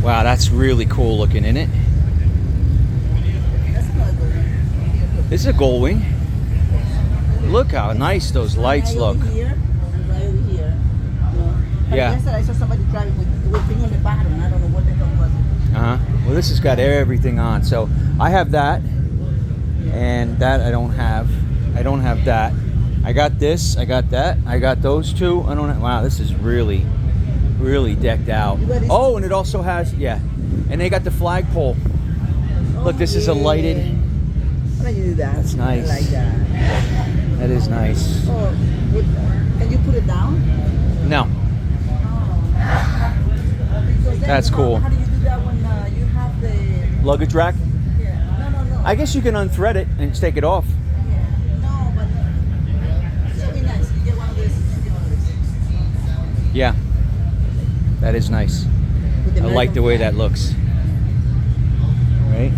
Wow, that's really cool looking, isn't it? That's another Goldwing. This is a Goldwing. Look how nice those lights look. Right over here, and right over here. But Yeah. yesterday I saw somebody driving with thing on the bottom. I don't know what the hell was it. Well, this has got everything on. So I have that, and that I don't have. I don't have that. I got this. I got that. I got those two. I don't have. Wow, this is really, really decked out. Oh, and it also has, yeah. And they got the flagpole. Look, this is a lighted. Why don't you do that? That's nice. I like that. That is nice. Oh, can you put it down? No. Because then That's cool. How do you do that when you have the... Luggage rack? Yeah. No. I guess you can unthread it and take it off. Yeah. No, but it's really nice. You get one of this. You get one of this. Yeah. That is nice. With the I like the way that looks. Right?